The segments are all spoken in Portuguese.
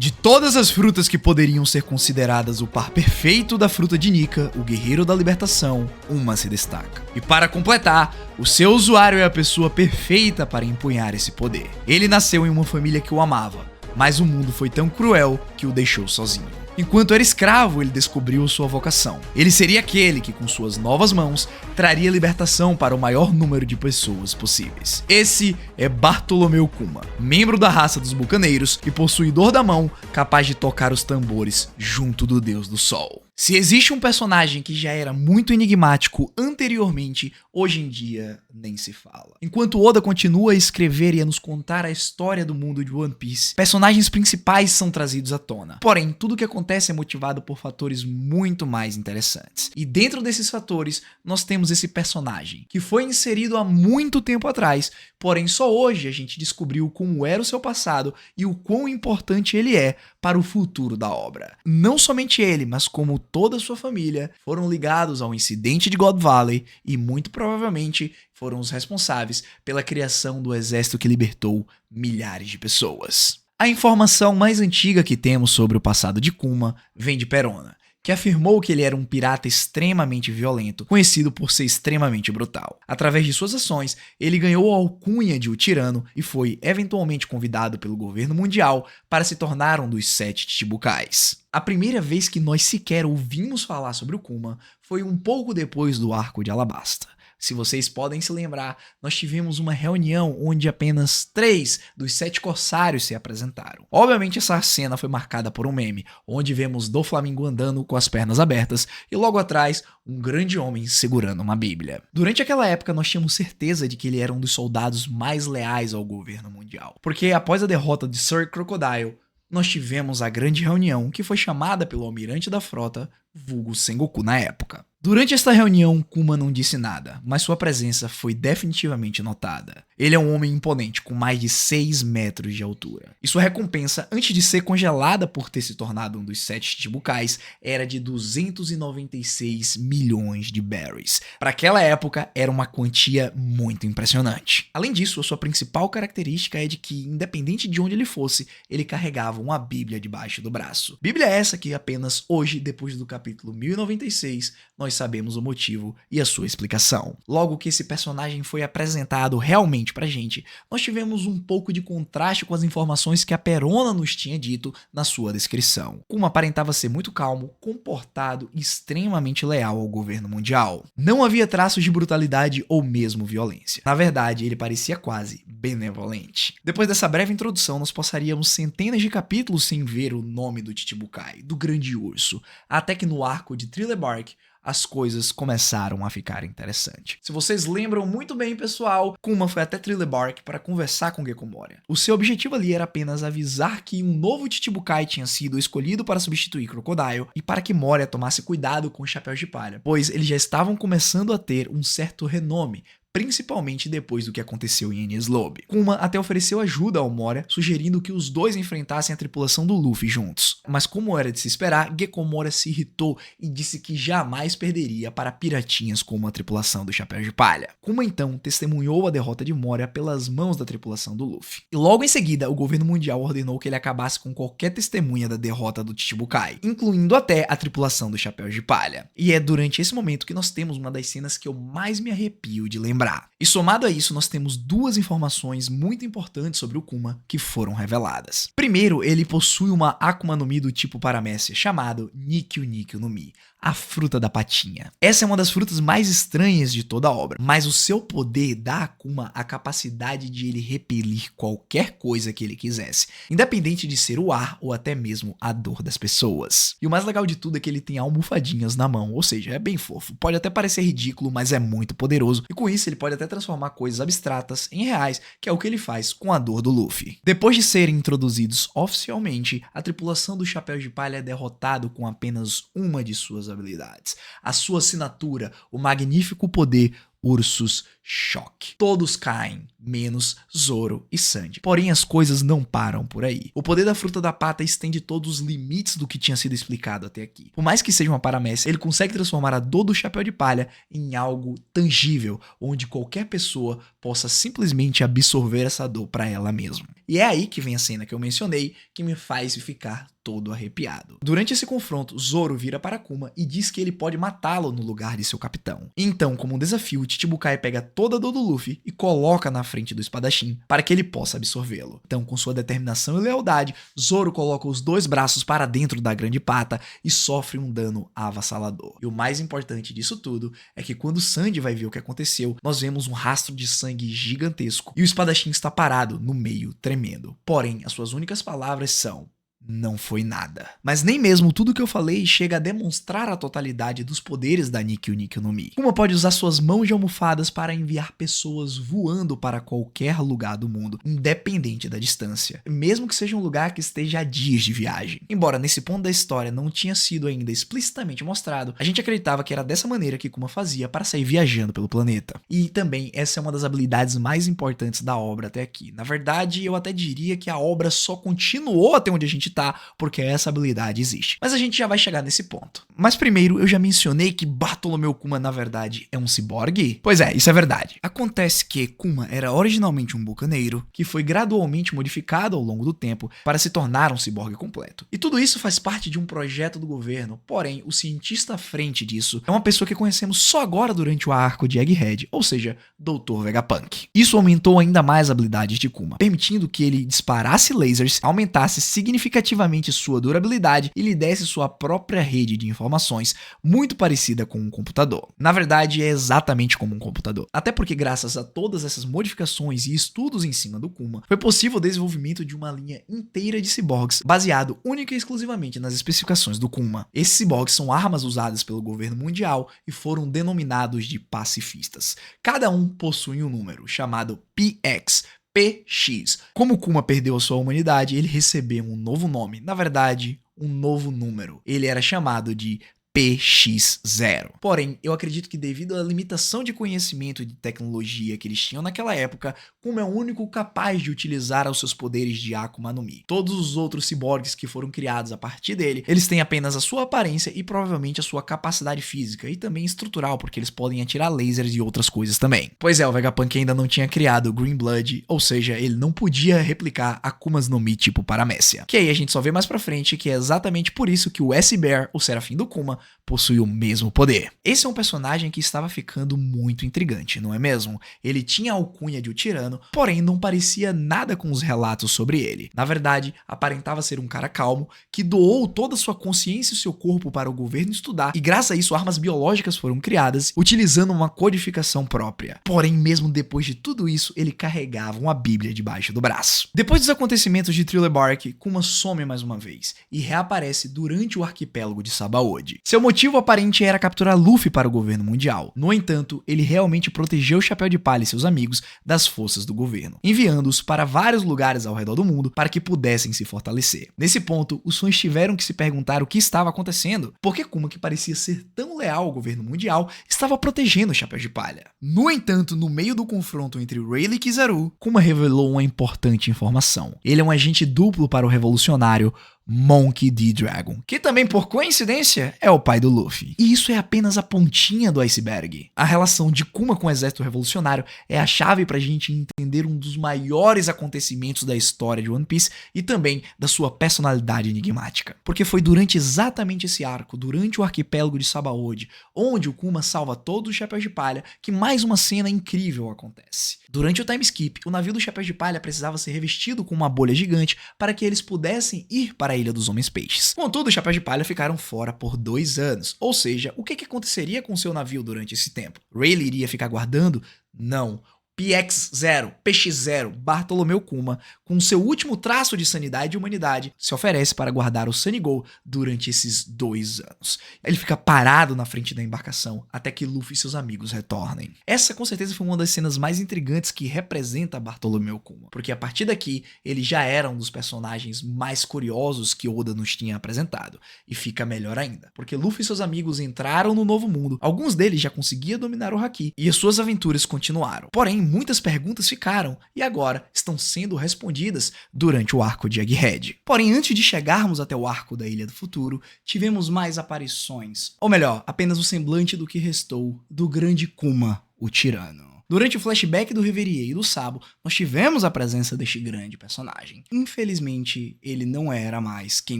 De todas as frutas que poderiam ser consideradas o par perfeito da fruta de Nika, o guerreiro da libertação, uma se destaca. E para completar, o seu usuário é a pessoa perfeita para empunhar esse poder. Ele nasceu em uma família que o amava, mas o mundo foi tão cruel que o deixou sozinho. Enquanto era escravo, ele descobriu sua vocação. Ele seria aquele que, com suas novas mãos, traria libertação para o maior número de pessoas possíveis. Esse é Bartolomeu Kuma, membro da raça dos bucaneiros e possuidor da mão capaz de tocar os tambores junto do Deus do Sol. Se existe um personagem que já era muito enigmático anteriormente, hoje em dia nem se fala. Enquanto Oda continua a escrever e a nos contar a história do mundo de One Piece, personagens principais são trazidos à tona. Porém, tudo o que acontece é motivado por fatores muito mais interessantes. E dentro desses fatores, nós temos esse personagem, que foi inserido há muito tempo atrás, porém só hoje a gente descobriu como era o seu passado e o quão importante ele é para o futuro da obra. Não somente ele, mas como toda a sua família foram ligados ao incidente de God Valley e muito provavelmente foram os responsáveis pela criação do exército que libertou milhares de pessoas. A informação mais antiga que temos sobre o passado de Kuma vem de Perona, que afirmou que ele era um pirata extremamente violento, conhecido por ser extremamente brutal. Através de suas ações, ele ganhou a alcunha de O Tirano e foi eventualmente convidado pelo governo mundial para se tornar um dos 7 Chichibukais. A primeira vez que nós sequer ouvimos falar sobre o Kuma foi um pouco depois do arco de Alabasta. Se vocês podem se lembrar, nós tivemos uma reunião onde apenas 3 dos 7 corsários se apresentaram. Obviamente essa cena foi marcada por um meme, onde vemos Doflamingo andando com as pernas abertas e logo atrás um grande homem segurando uma bíblia. Durante aquela época nós tínhamos certeza de que ele era um dos soldados mais leais ao governo mundial, porque após a derrota de Sir Crocodile, nós tivemos a grande reunião que foi chamada pelo almirante da frota, vulgo Sengoku na época. Durante esta reunião, Kuma não disse nada, mas sua presença foi definitivamente notada. Ele é um homem imponente, com mais de 6 metros de altura. E sua recompensa, antes de ser congelada por ter se tornado um dos 7 Chichibukais, era de 296 milhões de berries. Para aquela época, era uma quantia muito impressionante. Além disso, a sua principal característica é de que, independente de onde ele fosse, ele carregava uma bíblia debaixo do braço. Bíblia essa que apenas hoje, depois do capítulo 1096, nós sabemos o motivo e a sua explicação. Logo que esse personagem foi apresentado realmente pra gente, nós tivemos um pouco de contraste com as informações que a Perona nos tinha dito na sua descrição. Kuma aparentava ser muito calmo, comportado e extremamente leal ao governo mundial. Não havia traços de brutalidade ou mesmo violência. Na verdade, ele parecia quase benevolente. Depois dessa breve introdução, nós passaríamos centenas de capítulos sem ver o nome do Chichibukai, do Grande Urso, até que no arco de Thriller Bark, as coisas começaram a ficar interessantes. Se vocês lembram muito bem, pessoal, Kuma foi até Thriller Bark para conversar com Gecko Moria. O seu objetivo ali era apenas avisar que um novo Chichibukai tinha sido escolhido para substituir Crocodile e para que Moria tomasse cuidado com os chapéus de palha, pois eles já estavam começando a ter um certo renome, principalmente depois do que aconteceu em Enies Lobby. Kuma até ofereceu ajuda ao Moria, sugerindo que os dois enfrentassem a tripulação do Luffy juntos. Mas como era de se esperar, Gecko Moria se irritou e disse que jamais perderia para piratinhas como a tripulação do Chapéu de Palha. Kuma então testemunhou a derrota de Moria pelas mãos da tripulação do Luffy. E logo em seguida, o governo mundial ordenou que ele acabasse com qualquer testemunha da derrota do Chichibukai, incluindo até a tripulação do Chapéu de Palha. E é durante esse momento que nós temos uma das cenas que eu mais me arrepio de lembrar. E somado a isso, nós temos duas informações muito importantes sobre o Kuma que foram reveladas. Primeiro, ele possui uma Akuma no Mi do tipo Paramécia, chamado Nikyu Nikyu no Mi, a fruta da patinha. Essa é uma das frutas mais estranhas de toda a obra, mas o seu poder dá a Akuma a capacidade de ele repelir qualquer coisa que ele quisesse, independente de ser o ar ou até mesmo a dor das pessoas. E o mais legal de tudo é que ele tem almofadinhas na mão, ou seja, é bem fofo. Pode até parecer ridículo, mas é muito poderoso, e com isso ele pode até transformar coisas abstratas em reais, que é o que ele faz com a dor do Luffy. Depois de serem introduzidos oficialmente, a tripulação do Chapéu de Palha é derrotado com apenas uma de suas habilidades, a sua assinatura, o magnífico poder Ursus choque. Todos caem, menos Zoro e Sanji. Porém, as coisas não param por aí. O poder da fruta da pata estende todos os limites do que tinha sido explicado até aqui. Por mais que seja uma paramécia, ele consegue transformar a dor do chapéu de palha em algo tangível, onde qualquer pessoa possa simplesmente absorver essa dor para ela mesma. E é aí que vem a cena que eu mencionei, que me faz ficar todo arrepiado. Durante esse confronto, Zoro vira para Kuma e diz que ele pode matá-lo no lugar de seu capitão. Então, como um desafio, o Chichibukai pega toda a dor do Luffy e coloca na frente do espadachim para que ele possa absorvê-lo. Então, com sua determinação e lealdade, Zoro coloca os dois braços para dentro da grande pata e sofre um dano avassalador. E o mais importante disso tudo é que quando Sanji vai ver o que aconteceu, nós vemos um rastro de sangue gigantesco e o espadachim está parado no meio, tremendo. Porém, as suas únicas palavras são: não foi nada. Mas nem mesmo tudo que eu falei chega a demonstrar a totalidade dos poderes da Nikkyo Nikkyo no Mi. Kuma pode usar suas mãos de almofadas para enviar pessoas voando para qualquer lugar do mundo, independente da distância, mesmo que seja um lugar que esteja a dias de viagem. Embora nesse ponto da história não tinha sido ainda explicitamente mostrado, a gente acreditava que era dessa maneira que Kuma fazia para sair viajando pelo planeta. E também essa é uma das habilidades mais importantes da obra até aqui. Na verdade, eu até diria que a obra só continuou até onde a gente porque essa habilidade existe. Mas a gente já vai chegar nesse ponto. Mas primeiro, eu já mencionei que Bartolomeu Kuma na verdade é um ciborgue? Pois é, isso é verdade. Acontece que Kuma era originalmente um bucaneiro, que foi gradualmente modificado ao longo do tempo para se tornar um ciborgue completo. E tudo isso faz parte de um projeto do governo, porém, o cientista à frente disso é uma pessoa que conhecemos só agora durante o arco de Egghead, ou seja, Dr. Vegapunk. Isso aumentou ainda mais as habilidades de Kuma, permitindo que ele disparasse lasers, aumentasse significativamente sua durabilidade e lhe desse sua própria rede de informações, muito parecida com um computador. Na verdade, é exatamente como um computador. Até porque, graças a todas essas modificações e estudos em cima do Kuma, foi possível o desenvolvimento de uma linha inteira de ciborgues, baseado única e exclusivamente nas especificações do Kuma. Esses ciborgues são armas usadas pelo governo mundial e foram denominados de pacifistas. Cada um possui um número, chamado PX. PX. Como Kuma perdeu a sua humanidade, ele recebeu um novo nome, na verdade, um novo número. Ele era chamado de PX0. Porém, eu acredito que devido à limitação de conhecimento e de tecnologia que eles tinham naquela época, Kuma é o único capaz de utilizar os seus poderes de Akuma no Mi. Todos os outros ciborgues que foram criados a partir dele, eles têm apenas a sua aparência e provavelmente a sua capacidade física e também estrutural, porque eles podem atirar lasers e outras coisas também. Pois é, o Vegapunk ainda não tinha criado o Green Blood, ou seja, ele não podia replicar Akumas no Mi tipo Paramécia. Que aí a gente só vê mais pra frente que é exatamente por isso que o S-Bear, o Serafim do Kuma, possui o mesmo poder. Esse é um personagem que estava ficando muito intrigante, não é mesmo? Ele tinha a alcunha de um tirano, porém não parecia nada com os relatos sobre ele. Na verdade, aparentava ser um cara calmo, que doou toda a sua consciência e seu corpo para o governo estudar, e graças a isso armas biológicas foram criadas, utilizando uma codificação própria. Porém, mesmo depois de tudo isso, ele carregava uma bíblia debaixo do braço. Depois dos acontecimentos de Thriller Bark, Kuma some mais uma vez, e reaparece durante o arquipélago de Sabaody. Seu motivo aparente era capturar Luffy para o governo mundial. No entanto, ele realmente protegeu o Chapéu de Palha e seus amigos das forças do governo, enviando-os para vários lugares ao redor do mundo para que pudessem se fortalecer. Nesse ponto, os fãs tiveram que se perguntar o que estava acontecendo, porque Kuma, que parecia ser tão leal ao governo mundial, estava protegendo o Chapéu de Palha. No entanto, no meio do confronto entre Rayleigh e Kizaru, Kuma revelou uma importante informação. Ele é um agente duplo para o revolucionário Monkey D. Dragon, que também, por coincidência, é o pai do Luffy. E isso é apenas a pontinha do iceberg. A relação de Kuma com o exército revolucionário é a chave pra gente entender um dos maiores acontecimentos da história de One Piece e também da sua personalidade enigmática. Porque foi durante exatamente esse arco, durante o arquipélago de Sabaody, onde o Kuma salva todos os Chapéus de Palha, que mais uma cena incrível acontece. Durante o time skip, o navio do Chapéu de Palha precisava ser revestido com uma bolha gigante para que eles pudessem ir para a Ilha dos Homens Peixes. Contudo, os Chapéus de Palha ficaram fora por 2 anos, ou seja, o que aconteceria com seu navio durante esse tempo? Rayleigh iria ficar guardando? Não. PX0, PX0, Bartolomeu Kuma, com seu último traço de sanidade e humanidade, se oferece para guardar o Sunny Go durante esses 2 anos. Ele fica parado na frente da embarcação até que Luffy e seus amigos retornem. Essa com certeza foi uma das cenas mais intrigantes que representa Bartolomeu Kuma, porque a partir daqui ele já era um dos personagens mais curiosos que Oda nos tinha apresentado, e fica melhor ainda, porque Luffy e seus amigos entraram no novo mundo, alguns deles já conseguiam dominar o Haki, e as suas aventuras continuaram. Porém, muitas perguntas ficaram e agora estão sendo respondidas durante o arco de Egghead. Porém, antes de chegarmos até o arco da Ilha do Futuro, tivemos mais aparições, ou melhor, apenas o semblante do que restou do grande Kuma, o tirano. Durante o flashback do Reverie e do Sabo, nós tivemos a presença deste grande personagem. Infelizmente, ele não era mais quem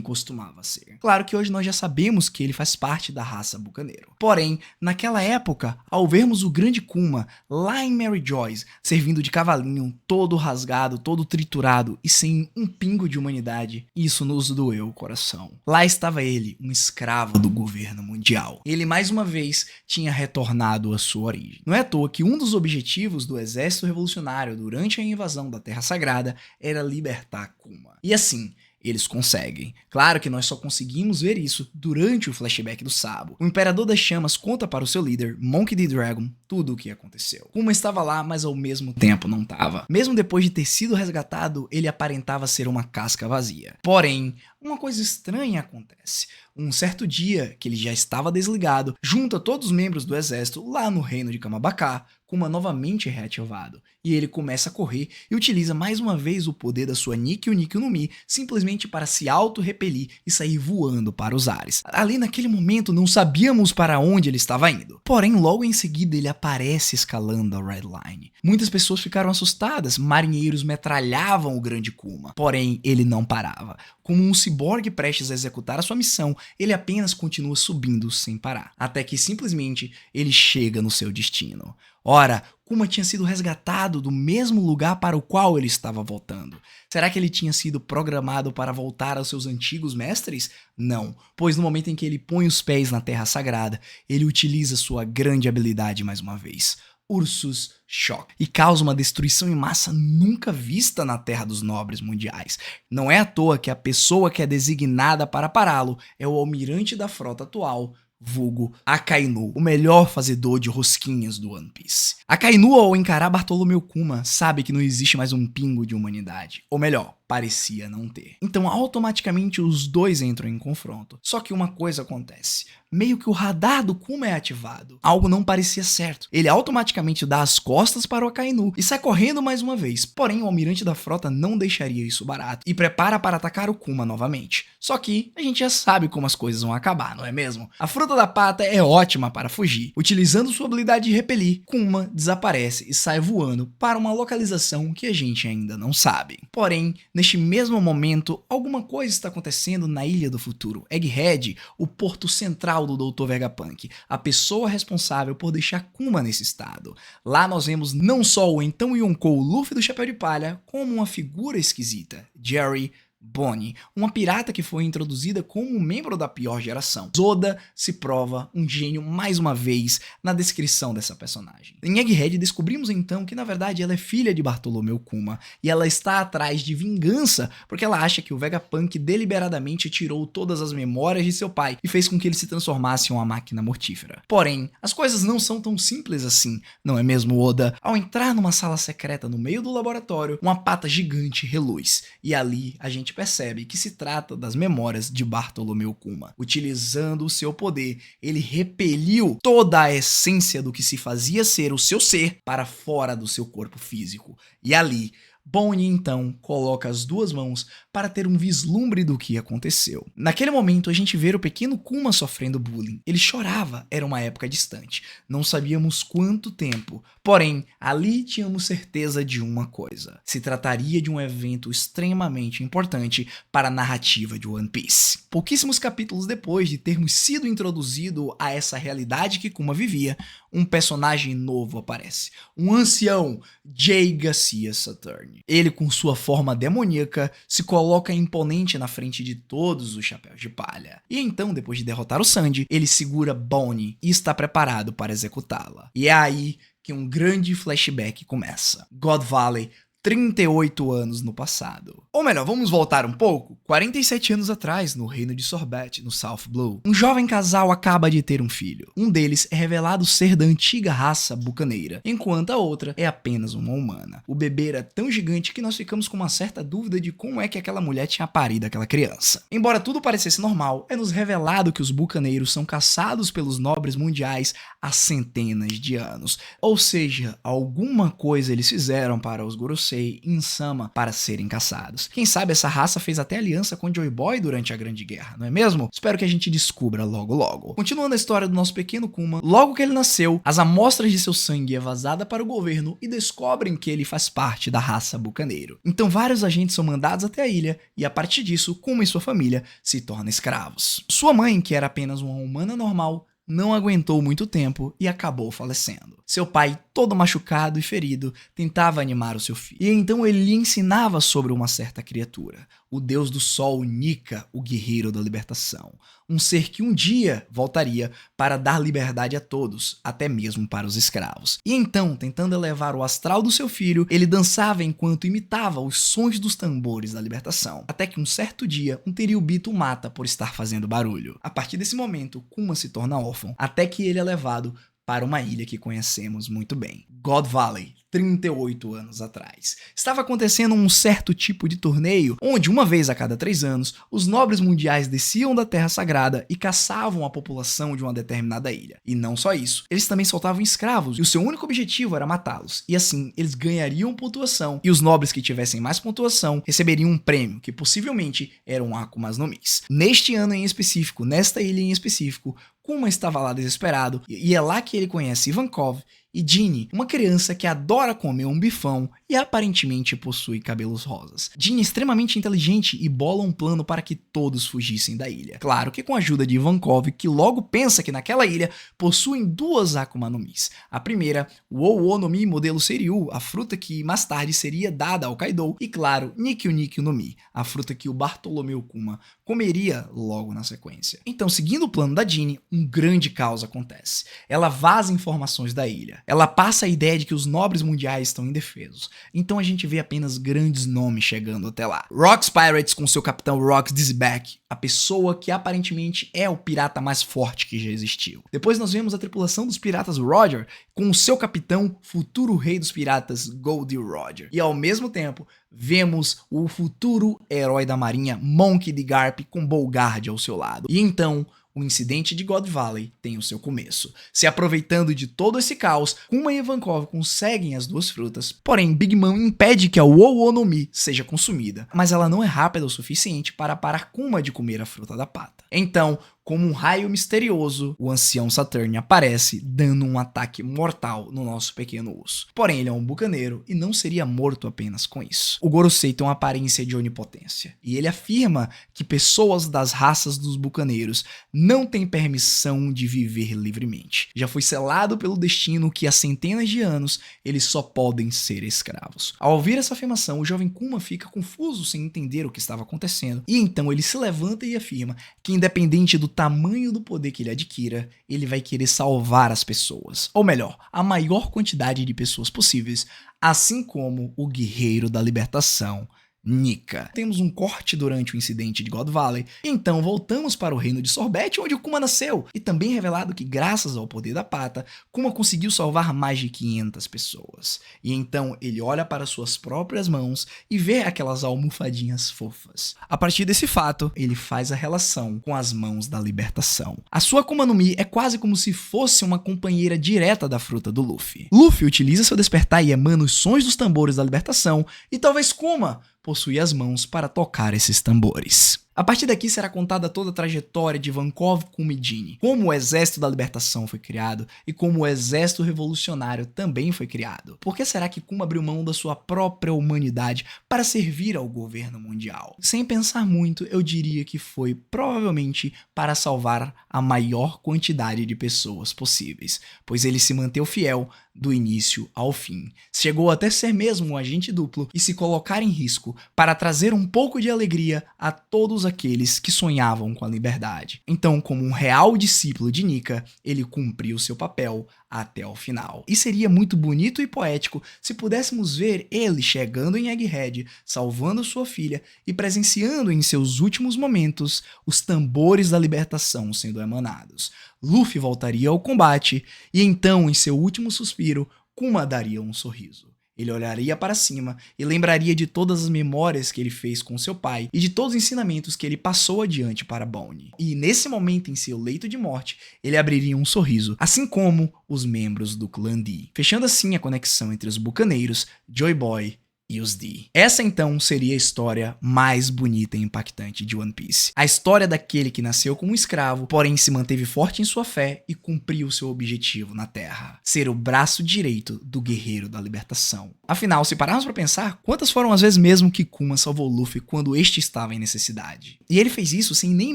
costumava ser. Claro que hoje nós já sabemos que ele faz parte da raça bucaneiro. Porém, naquela época, ao vermos o grande Kuma lá em Mary Joyce, servindo de cavalinho, todo rasgado, todo triturado e sem um pingo de humanidade, isso nos doeu o coração. Lá estava ele, um escravo do governo mundial. Ele mais uma vez tinha retornado à sua origem. Não é à toa que um dos objetivos do exército revolucionário durante a invasão da Terra Sagrada era libertar Kuma. E assim, eles conseguem. Claro que nós só conseguimos ver isso durante o flashback do Sabo. O Imperador das Chamas conta para o seu líder, Monkey D. Dragon, tudo o que aconteceu. Kuma estava lá, mas ao mesmo tempo não estava. Mesmo depois de ter sido resgatado, ele aparentava ser uma casca vazia. Porém, uma coisa estranha acontece. Um certo dia, que ele já estava desligado, junto a todos os membros do exército lá no reino de Kamabaka, Kuma novamente é reativado, e ele começa a correr e utiliza mais uma vez o poder da sua Nikyu Nikyu no Mi, simplesmente para se auto-repelir e sair voando para os ares. Ali naquele momento não sabíamos para onde ele estava indo, porém logo em seguida ele aparece escalando a Red Line. Muitas pessoas ficaram assustadas, marinheiros metralhavam o grande Kuma, porém ele não parava. Como um ciborgue prestes a executar a sua missão, ele apenas continua subindo sem parar, até que simplesmente ele chega no seu destino. Ora, Kuma tinha sido resgatado do mesmo lugar para o qual ele estava voltando. Será que ele tinha sido programado para voltar aos seus antigos mestres? Não, pois no momento em que ele põe os pés na Terra Sagrada, ele utiliza sua grande habilidade mais uma vez, Ursus Shock, e causa uma destruição em massa nunca vista na Terra dos Nobres Mundiais. Não é à toa que a pessoa que é designada para pará-lo é o almirante da frota atual, vulgo Akainu, o melhor fazedor de rosquinhas do One Piece. Akainu, ao encarar Bartolomeu Kuma, sabe que não existe mais um pingo de humanidade, ou melhor, parecia não ter. Então automaticamente os dois entram em confronto. Só que uma coisa acontece, meio que o radar do Kuma é ativado. Algo não parecia certo. Ele automaticamente dá as costas para o Akainu e sai correndo mais uma vez. Porém, o almirante da frota não deixaria isso barato e prepara para atacar o Kuma novamente. Só que a gente já sabe como as coisas vão acabar, não é mesmo? A fruta da pata é ótima para fugir. Utilizando sua habilidade de repelir, Kuma desaparece e sai voando para uma localização que a gente ainda não sabe. Porém, neste mesmo momento, alguma coisa está acontecendo na Ilha do Futuro. Egghead, o porto central do Dr. Vegapunk, a pessoa responsável por deixar Kuma nesse estado. Lá nós vemos não só o então Yonkou Luffy do Chapéu de Palha, como uma figura esquisita, Jerry Bonnie, uma pirata que foi introduzida como um membro da pior geração. Oda se prova um gênio mais uma vez na descrição dessa personagem. Em Egghead descobrimos então que na verdade ela é filha de Bartolomeu Kuma e ela está atrás de vingança porque ela acha que o Vegapunk deliberadamente tirou todas as memórias de seu pai e fez com que ele se transformasse em uma máquina mortífera. Porém, as coisas não são tão simples assim, não é mesmo, Oda? Ao entrar numa sala secreta no meio do laboratório, uma pata gigante reluz e ali a gente percebe que se trata das memórias de Bartolomeu Kuma. Utilizando o seu poder, ele repeliu toda a essência do que se fazia ser o seu ser para fora do seu corpo físico. E ali, Bonnie então coloca as duas mãos para ter um vislumbre do que aconteceu. Naquele momento a gente vê o pequeno Kuma sofrendo bullying. Ele chorava, era uma época distante, não sabíamos quanto tempo, porém ali tínhamos certeza de uma coisa: se trataria de um evento extremamente importante para a narrativa de One Piece. Pouquíssimos capítulos depois de termos sido introduzido a essa realidade que Kuma vivia, um personagem novo aparece. Um ancião, Jay Garcia Saturn. Ele, com sua forma demoníaca, se coloca imponente na frente de todos os chapéus de palha. E então, depois de derrotar o Sandy, ele segura Bonnie e está preparado para executá-la. E é aí que um grande flashback começa. God Valley, 38 anos no passado. Ou melhor, vamos voltar um pouco? 47 anos atrás, no reino de Sorbet, no South Blue, um jovem casal acaba de ter um filho. Um deles é revelado ser da antiga raça bucaneira, enquanto a outra é apenas uma humana. O bebê era tão gigante que nós ficamos com uma certa dúvida de como é que aquela mulher tinha parido aquela criança. Embora tudo parecesse normal, é nos revelado que os bucaneiros são caçados pelos nobres mundiais há centenas de anos. Ou seja, alguma coisa eles fizeram para os Gorosei em Sama para serem caçados. Quem sabe essa raça fez até aliança com Joy Boy durante a Grande Guerra, não é mesmo? Espero que a gente descubra logo logo. Continuando a história do nosso pequeno Kuma, logo que ele nasceu, as amostras de seu sangue é vazada para o governo e descobrem que ele faz parte da raça bucaneiro. Então vários agentes são mandados até a ilha e a partir disso, Kuma e sua família se tornam escravos. Sua mãe, que era apenas uma humana normal, não aguentou muito tempo e acabou falecendo. Seu pai, todo machucado e ferido, tentava animar o seu filho. E então ele lhe ensinava sobre uma certa criatura, o deus do sol Nika, o guerreiro da libertação. Um ser que um dia voltaria para dar liberdade a todos, até mesmo para os escravos. E então, tentando elevar o astral do seu filho, ele dançava enquanto imitava os sons dos tambores da libertação. Até que um certo dia, um Tenryubito o mata por estar fazendo barulho. A partir desse momento, Kuma se torna órfão, até que ele é levado para uma ilha que conhecemos muito bem, God Valley, 38 anos atrás. Estava acontecendo um certo tipo de torneio, onde uma vez a cada 3 anos, os nobres mundiais desciam da Terra Sagrada e caçavam a população de uma determinada ilha. E não só isso, eles também soltavam escravos, e o seu único objetivo era matá-los. E assim, eles ganhariam pontuação, e os nobres que tivessem mais pontuação receberiam um prêmio, que possivelmente era um Akumas no Mis. Neste ano em específico, nesta ilha em específico, Kuma estava lá desesperado, e é lá que ele conhece Ivankov e Ginny, uma criança que adora comer um bifão e aparentemente possui cabelos rosas. Ginny é extremamente inteligente e bola um plano para que todos fugissem da ilha. Claro que com a ajuda de Ivankov, que logo pensa que naquela ilha possuem 2 Akuma no Mis. A primeira, o Ou no Mi modelo Seiryu, a fruta que mais tarde seria dada ao Kaido, e claro, Nikyu no Mi, a fruta que o Bartolomeu Kuma comeria logo na sequência. Então, seguindo o plano da Ginny, um grande caos acontece. Ela vaza informações da ilha. Ela passa a ideia de que os nobres mundiais estão indefesos. Então a gente vê apenas grandes nomes chegando até lá. Rocks Pirates com seu capitão Rocks Dizback, a pessoa que aparentemente é o pirata mais forte que já existiu. Depois nós vemos a tripulação dos piratas Roger com o seu capitão, futuro rei dos piratas Goldie Roger. E ao mesmo tempo, vemos o futuro herói da marinha Monkey D. Garp com Bolgard ao seu lado. E então, o incidente de God Valley tem o seu começo. Se aproveitando de todo esse caos, Kuma e Ivankov conseguem as 2 frutas, porém Big Mom impede que a Ou no Mi seja consumida, mas ela não é rápida o suficiente para parar Kuma de comer a fruta da pata. Então, como um raio misterioso, o ancião Saturn aparece, dando um ataque mortal no nosso pequeno urso. Porém, ele é um bucaneiro e não seria morto apenas com isso. O Gorosei tem uma aparência de onipotência, e ele afirma que pessoas das raças dos bucaneiros não têm permissão de viver livremente. Já foi selado pelo destino que há centenas de anos eles só podem ser escravos. Ao ouvir essa afirmação, o jovem Kuma fica confuso sem entender o que estava acontecendo, e então ele se levanta e afirma que, independente do tamanho do poder que ele adquira, ele vai querer salvar as pessoas, ou melhor, a maior quantidade de pessoas possíveis, assim como o guerreiro da libertação, Nika. Temos um corte durante o incidente de God Valley, então voltamos para o reino de Sorbet, onde o Kuma nasceu, e também é revelado que graças ao poder da pata, Kuma conseguiu salvar mais de 500 pessoas. E então ele olha para suas próprias mãos e vê aquelas almofadinhas fofas. A partir desse fato, ele faz a relação com as mãos da libertação. A sua Akuma no Mi é quase como se fosse uma companheira direta da fruta do Luffy. Luffy utiliza seu despertar e emana os sons dos tambores da libertação, e talvez Kuma possui as mãos para tocar esses tambores. A partir daqui será contada toda a trajetória de Vankov Kumidini, como o Exército da Libertação foi criado e como o Exército Revolucionário também foi criado. Por que será que Kuma abriu mão da sua própria humanidade para servir ao governo mundial? Sem pensar muito, eu diria que foi provavelmente para salvar a maior quantidade de pessoas possíveis, pois ele se manteve fiel do início ao fim. Chegou até ser mesmo um agente duplo e se colocar em risco para trazer um pouco de alegria a todos aqueles que sonhavam com a liberdade. Então, como um real discípulo de Nika, ele cumpriu seu papel até o final. E seria muito bonito e poético se pudéssemos ver ele chegando em Egghead, salvando sua filha e presenciando em seus últimos momentos os tambores da libertação sendo emanados. Luffy voltaria ao combate e então, em seu último suspiro, Kuma daria um sorriso. Ele olharia para cima e lembraria de todas as memórias que ele fez com seu pai e de todos os ensinamentos que ele passou adiante para Bonnie. E nesse momento, em seu leito de morte, ele abriria um sorriso, assim como os membros do clã D, fechando assim a conexão entre os bucaneiros, Joy Boy e os D. Essa então seria a história mais bonita e impactante de One Piece. A história daquele que nasceu como um escravo, porém se manteve forte em sua fé e cumpriu seu objetivo na Terra: ser o braço direito do guerreiro da libertação. Afinal, se pararmos para pensar, quantas foram as vezes mesmo que Kuma salvou Luffy quando este estava em necessidade? E ele fez isso sem nem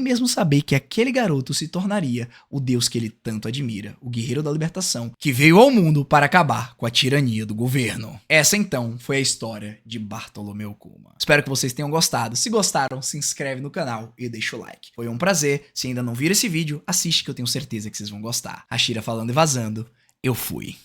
mesmo saber que aquele garoto se tornaria o deus que ele tanto admira, o guerreiro da libertação, que veio ao mundo para acabar com a tirania do governo. Essa então foi a história de Bartolomeu Kuma. Espero que vocês tenham gostado. Se gostaram, se inscreve no canal e deixa o like. Foi um prazer. Se ainda não viram esse vídeo, assiste que eu tenho certeza que vocês vão gostar. A Shira falando e vazando. Eu fui.